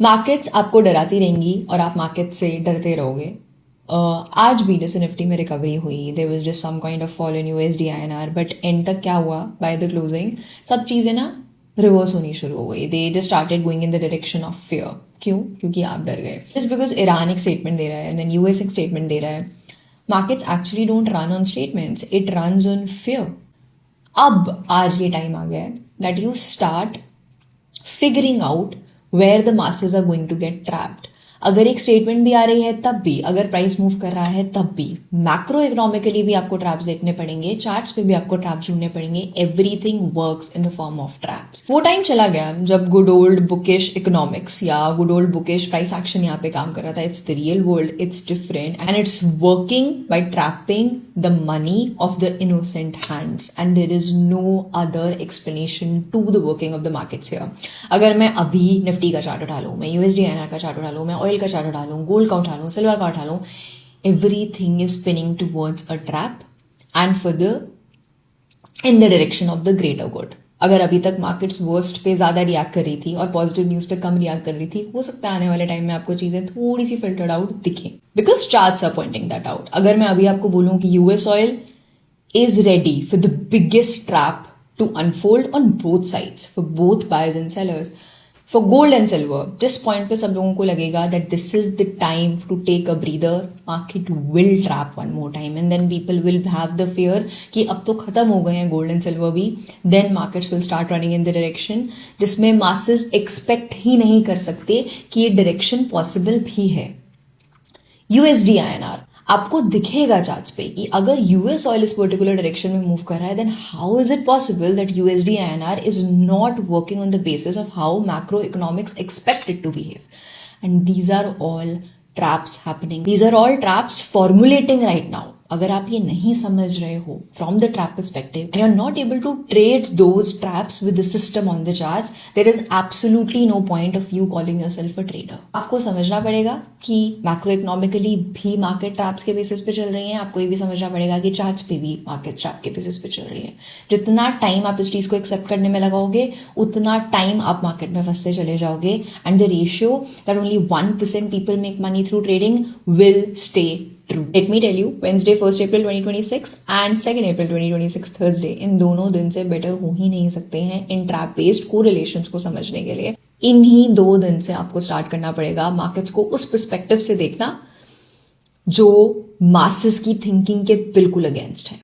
Markets आपको डराती रहेंगी और आप मार्केट से डरते रहोगे। आज भी जैसे निफ्टी में रिकवरी हुई, there was just some kind of fall in USD INR, but end तक क्या हुआ, बाय द क्लोजिंग सब चीज़ें ना रिवर्स होनी शुरू हो गई। They just started going in the direction of fear. क्यों? क्योंकि आप डर गए। जस्ट बिकॉज ईरान एक स्टेटमेंट दे रहा है, देन यूएस एक स्टेटमेंट दे रहा है। Markets actually don't run on statements, it runs on fear. अब आज ये टाइम आ गया है that you start figuring out where the masses are going to get trapped. अगर एक स्टेटमेंट भी आ रही है तब भी, अगर प्राइस मूव कर रहा है तब भी, मैक्रो इकोनॉमिकली भी आपको ट्रैप्स देखने पड़ेंगे, चार्ट्स पे भी आपको ट्रैप्स ढूंढने पड़ेंगे। Everything works in the form of traps. वो टाइम चला गया जब गुड ओल्ड बुकिश इकोनॉमिक्स या good old bookish price action यहाँ पे काम कर रहा था। It's the real world, it's different and it's working by trapping the money of the innocent hands and there is no other explanation to the working of the markets here. अगर मैं अभी Nifty का chart उठा लूँ, मैं USD INR का chart उठा लूँ, मैं ऑयल का चार्ट उठा लूँ, गोल्ड का उठा लूँ, सिल्वर का उठा लूँ, everything is spinning towards a trap and for the in the direction of the greater good. अगर अभी तक मार्केट्स वर्स्ट पे ज्यादा रिएक्ट कर रही थी और पॉजिटिव न्यूज पे कम रिएक्ट कर रही थी, हो सकता है आने वाले टाइम में आपको चीजें थोड़ी सी फिल्टर्ड आउट दिखें, because charts are pointing that out. अगर मैं अभी आपको बोलूं कि US oil is ready for the biggest trap to unfold on both sides, for both buyers and sellers, for gold and silver, जिस point पे सब लोगों को लगेगा that this is the time to take a breather, market will trap one more time and then people will have the fear कि अब तो खत्म हो गए हैं gold and silver भी, then markets will start running in the direction जिसमें masses expect ही नहीं कर सकते कि ये direction possible भी है। USD INR आपको दिखेगा चार्ट्स पे कि अगर यूएस ऑयल इस पर्टिकुलर डायरेक्शन में मूव कर रहा है, then how is it possible that USD INR is not working on the basis of how macro economics expect it to behave. And these are all traps happening, these are all traps formulating right now. अगर आप ये नहीं समझ रहे हो from the trap perspective and you are not able to trade those traps with the system on the charts, there is absolutely no point of you calling yourself a trader. आपको समझना पड़ेगा कि मैक्रो इकोनॉमिकली भी market traps के basis पे चल रही है। आपको ये भी समझना पड़ेगा कि चार्ट्स पे भी मार्केट ट्रैप के बेसिस पे चल रही है। जितना टाइम आप इस चीज को एक्सेप्ट करने में लगाओगे, उतना टाइम आप मार्केट में फंसते चले जाओगे and the ratio that only 1% people make money through trading will stay true. Let me tell you, Wednesday 1st April 2026 and 2nd April 2026 Thursday, इन दोनों दिन से बेटर हो ही नहीं सकते हैं इन ट्रैप बेस्ड कोरिलेशंस को समझने के लिए। इन्हीं 2 दिन से आपको स्टार्ट करना पड़ेगा मार्केट्स को उस पर्सपेक्टिव से देखना जो मासेस की थिंकिंग के बिल्कुल अगेंस्ट है।